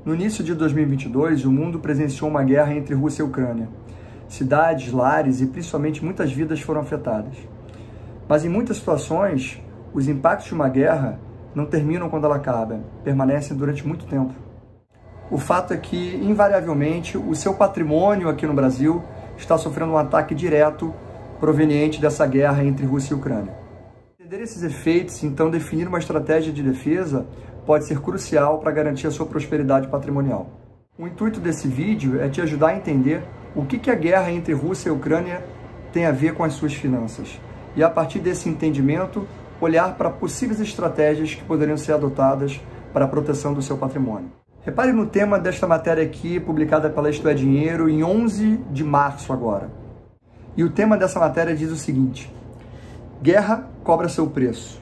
No início de 2022, o mundo presenciou uma guerra entre Rússia e Ucrânia. Cidades, lares e principalmente muitas vidas foram afetadas. Mas em muitas situações, os impactos de uma guerra não terminam quando ela acaba, permanecem durante muito tempo. O fato é que, invariavelmente, o seu patrimônio aqui no Brasil está sofrendo um ataque direto proveniente dessa guerra entre Rússia e Ucrânia. Entender esses efeitos, então definir uma estratégia de defesa pode ser crucial para garantir a sua prosperidade patrimonial. O intuito desse vídeo é te ajudar a entender o que a guerra entre Rússia e Ucrânia tem a ver com as suas finanças e, a partir desse entendimento, olhar para possíveis estratégias que poderiam ser adotadas para a proteção do seu patrimônio. Repare no tema desta matéria aqui, publicada pela Isto é Dinheiro, em 11 de março agora. E o tema dessa matéria diz o seguinte: guerra cobra seu preço.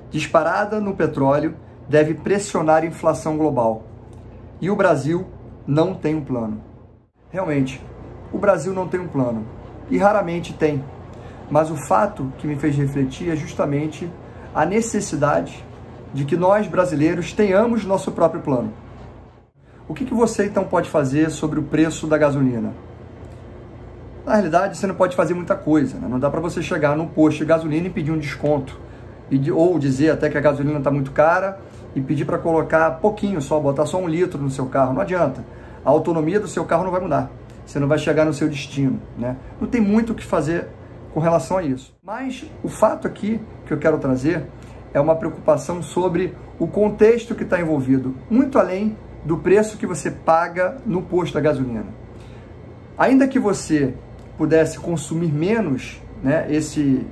Disparada no petróleo deve pressionar a inflação global. E o Brasil não tem um plano. Realmente, o Brasil não tem um plano. E raramente tem. Mas o fato que me fez refletir é justamente a necessidade de que nós, brasileiros, tenhamos nosso próprio plano. O que você, então, pode fazer sobre o preço da gasolina? Na realidade, você não pode fazer muita coisa, né? Não dá para você chegar num posto de gasolina e pedir um desconto. Ou dizer até que a gasolina está muito cara e pedir para colocar pouquinho só, botar só 1 litro no seu carro. Não adianta. A autonomia do seu carro não vai mudar. Você não vai chegar no seu destino, né? Não tem muito o que fazer com relação a isso. Mas o fato aqui que eu quero trazer é uma preocupação sobre o contexto que está envolvido, muito além do preço que você paga no posto da gasolina. Ainda que você pudesse consumir menos, né, esse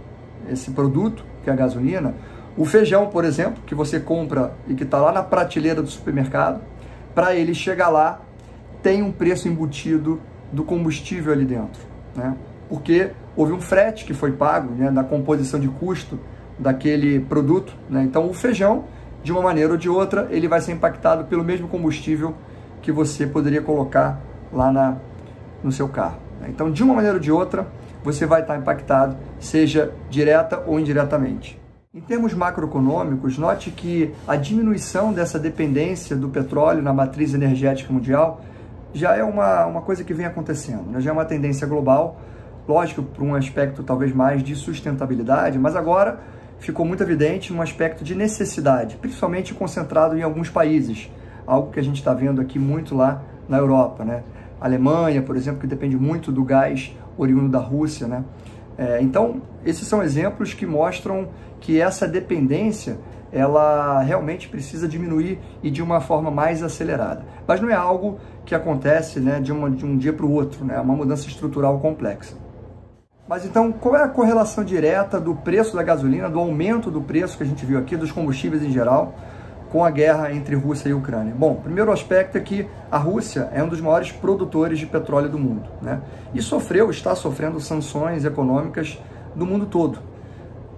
produto, que é a gasolina, o feijão, por exemplo, que você compra e que está lá na prateleira do supermercado, para ele chegar lá, tem um preço embutido do combustível ali dentro, né? Porque houve um frete que foi pago, né, da composição de custo daquele produto, né? Então o feijão, de uma maneira ou de outra, ele vai ser impactado pelo mesmo combustível que você poderia colocar lá no seu carro, né? Então, de uma maneira ou de outra, você vai estar impactado, seja direta ou indiretamente. Em termos macroeconômicos, note que a diminuição dessa dependência do petróleo na matriz energética mundial já é uma coisa que vem acontecendo, né? Já é uma tendência global, lógico, por um aspecto talvez mais de sustentabilidade, mas agora ficou muito evidente um aspecto de necessidade, principalmente concentrado em alguns países, algo que a gente está vendo aqui muito lá na Europa, né? A Alemanha, por exemplo, que depende muito do gás oriundo da Rússia, né? Então, esses são exemplos que mostram que essa dependência, ela realmente precisa diminuir e de uma forma mais acelerada. Mas não é algo que acontece, né, de um dia para o outro, né? É uma mudança estrutural complexa. Mas então, qual é a correlação direta do preço da gasolina, do aumento do preço que a gente viu aqui, dos combustíveis em geral, com a guerra entre Rússia e Ucrânia? Bom, o primeiro aspecto é que a Rússia é um dos maiores produtores de petróleo do mundo, né? E está sofrendo sanções econômicas do mundo todo.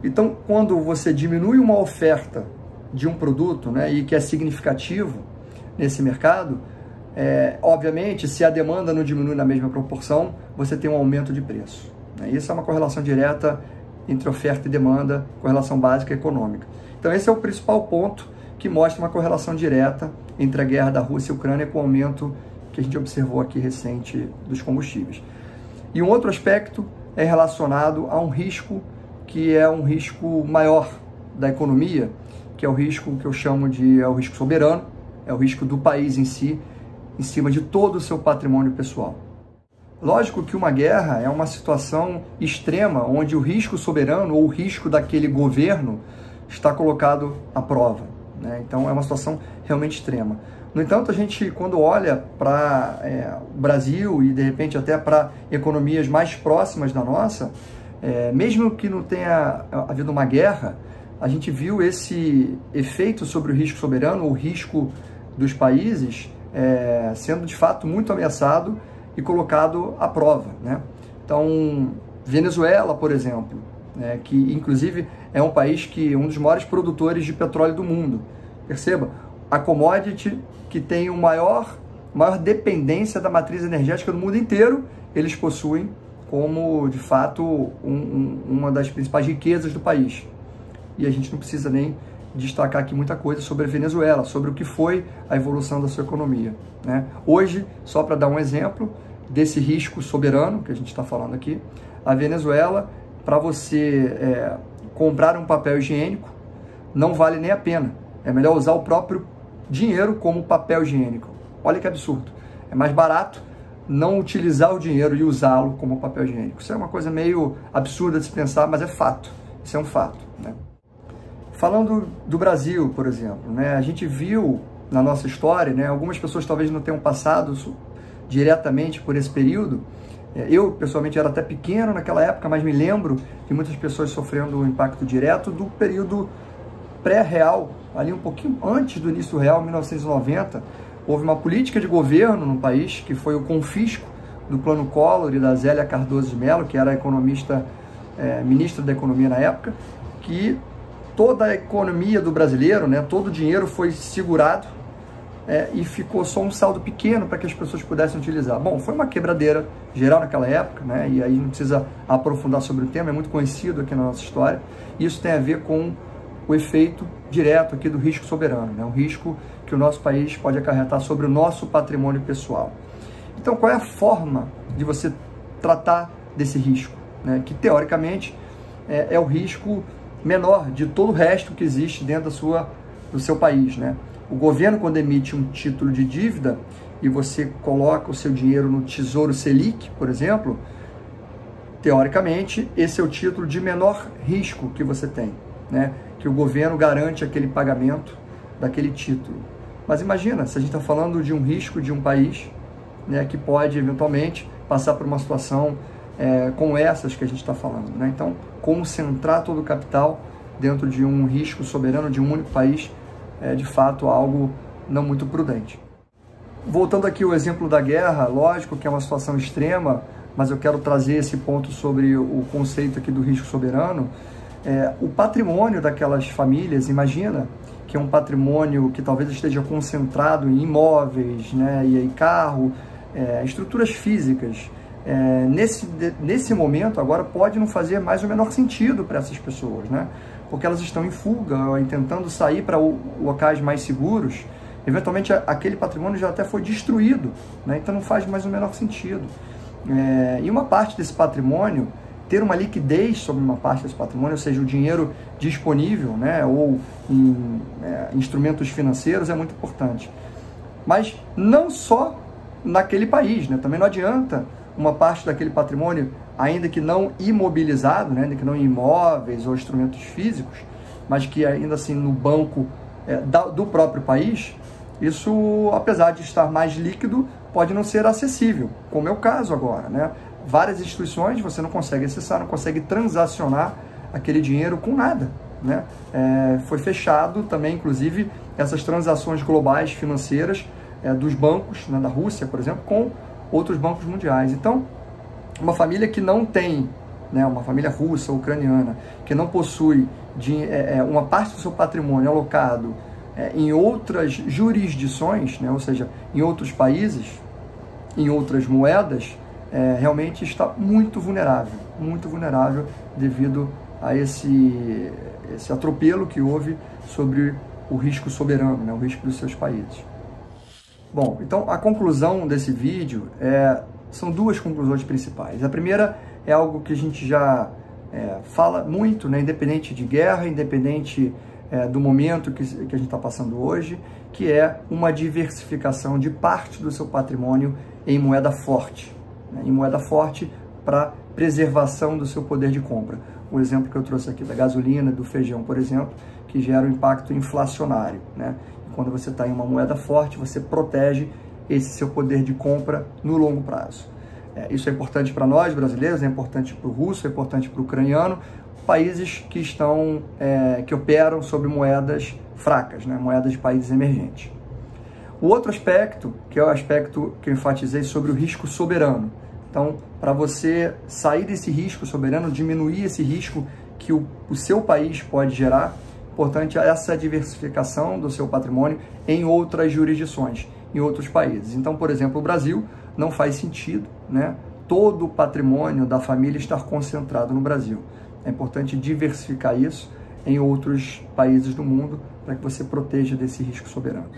Então, quando você diminui uma oferta de um produto, né, e que é significativo nesse mercado, obviamente, se a demanda não diminui na mesma proporção, você tem um aumento de preço, né? Isso é uma correlação direta entre oferta e demanda, correlação básica econômica. Então, esse é o principal ponto que mostra uma correlação direta entre a guerra da Rússia e a Ucrânia com o aumento que a gente observou aqui recente dos combustíveis. E um outro aspecto é relacionado a um risco que é um risco maior da economia, que é o risco que eu chamo de o risco soberano, é o risco do país em si, em cima de todo o seu patrimônio pessoal. Lógico que uma guerra é uma situação extrema, onde o risco soberano ou o risco daquele governo está colocado à prova, né? Então é uma situação realmente extrema. No entanto, a gente, quando olha para o Brasil e de repente até para economias mais próximas da nossa, mesmo que não tenha havido uma guerra, a gente viu esse efeito sobre o risco soberano, o risco dos países, sendo de fato muito ameaçado e colocado à prova, né? Então, Venezuela, por exemplo, que inclusive é um país que é um dos maiores produtores de petróleo do mundo. Perceba, a commodity que tem maior dependência da matriz energética do mundo inteiro, eles possuem como, de fato, uma das principais riquezas do país. E a gente não precisa nem destacar aqui muita coisa sobre a Venezuela, sobre o que foi a evolução da sua economia, né? Hoje, só para dar um exemplo desse risco soberano que a gente está falando aqui, a Venezuela, para você comprar um papel higiênico, não vale nem a pena. É melhor usar o próprio dinheiro como papel higiênico. Olha que absurdo. É mais barato não utilizar o dinheiro e usá-lo como papel higiênico. Isso é uma coisa meio absurda de se pensar, mas é fato. Isso é um fato, né? Falando do Brasil, por exemplo, né, a gente viu na nossa história, né, algumas pessoas talvez não tenham passado diretamente por esse período. Eu, pessoalmente, era até pequeno naquela época, mas me lembro de muitas pessoas sofrendo o impacto direto do período pré-real, ali um pouquinho antes do início do real, 1990, houve uma política de governo no país, que foi o confisco do Plano Collor e da Zélia Cardoso de Mello, que era a economista, ministra da Economia na época, que toda a economia do brasileiro, né, todo o dinheiro foi segurado e ficou só um saldo pequeno para que as pessoas pudessem utilizar. Bom, foi uma quebradeira geral naquela época, né, e aí não precisa aprofundar sobre o tema, é muito conhecido aqui na nossa história. Isso tem a ver com o efeito direto aqui do risco soberano, né, um risco que o nosso país pode acarretar sobre o nosso patrimônio pessoal. Então, qual é a forma de você tratar desse risco, né, que teoricamente é o risco menor de todo o resto que existe dentro do seu país, né? O governo, quando emite um título de dívida e você coloca o seu dinheiro no Tesouro Selic, por exemplo, teoricamente, esse é o título de menor risco que você tem, né? Que o governo garante aquele pagamento daquele título. Mas imagina, se a gente está falando de um risco de um país, né, que pode eventualmente passar por uma situação como essas que a gente está falando, né? Então, concentrar todo o capital dentro de um risco soberano de um único país é, de fato, algo não muito prudente. Voltando aqui ao exemplo da guerra, lógico que é uma situação extrema, mas eu quero trazer esse ponto sobre o conceito aqui do risco soberano. O patrimônio daquelas famílias, imagina que é um patrimônio que talvez esteja concentrado em imóveis, né, e em carro, estruturas físicas. Nesse momento, agora, pode não fazer mais o menor sentido para essas pessoas, né? Porque elas estão em fuga, tentando sair para locais mais seguros. Eventualmente, aquele patrimônio já até foi destruído, né? Então não faz mais o menor sentido. E uma parte desse patrimônio, ter uma liquidez sobre uma parte desse patrimônio, ou seja, o dinheiro disponível, né, ou em instrumentos financeiros, é muito importante. Mas não só naquele país, né? Também não adianta uma parte daquele patrimônio, ainda que não imobilizado, né, ainda que não em imóveis ou instrumentos físicos, mas que ainda assim no banco do próprio país, isso, apesar de estar mais líquido, pode não ser acessível, como é o caso agora, né? Várias instituições você não consegue acessar, não consegue transacionar aquele dinheiro com nada, né? Foi fechado também, inclusive, essas transações globais financeiras dos bancos, né, da Rússia, por exemplo, com outros bancos mundiais. Então, uma família que não tem, né, uma família russa ou ucraniana, que não possui uma parte do seu patrimônio alocado em outras jurisdições, né, ou seja, em outros países, em outras moedas, realmente está muito vulnerável devido a esse atropelo que houve sobre o risco soberano, né, o risco dos seus países. Bom, então a conclusão desse vídeo são duas conclusões principais. A primeira é algo que a gente já fala muito, né, independente de guerra, independente do momento que a gente está passando hoje, que é uma diversificação de parte do seu patrimônio em moeda forte, né, em moeda forte para preservação do seu poder de compra. O exemplo que eu trouxe aqui da gasolina, do feijão, por exemplo, que gera um impacto inflacionário, né? Quando você está em uma moeda forte, você protege esse seu poder de compra no longo prazo. Isso é importante para nós, brasileiros, é importante para o russo, é importante para o ucraniano, países que que operam sobre moedas fracas, né? Moedas de países emergentes. O outro aspecto, que é o aspecto que eu enfatizei sobre o risco soberano. Então, para você sair desse risco soberano, diminuir esse risco que o seu país pode gerar, importante é essa diversificação do seu patrimônio em outras jurisdições, em outros países. Então, por exemplo, o Brasil não faz sentido, né, todo o patrimônio da família estar concentrado no Brasil. É importante diversificar isso em outros países do mundo para que você proteja desse risco soberano.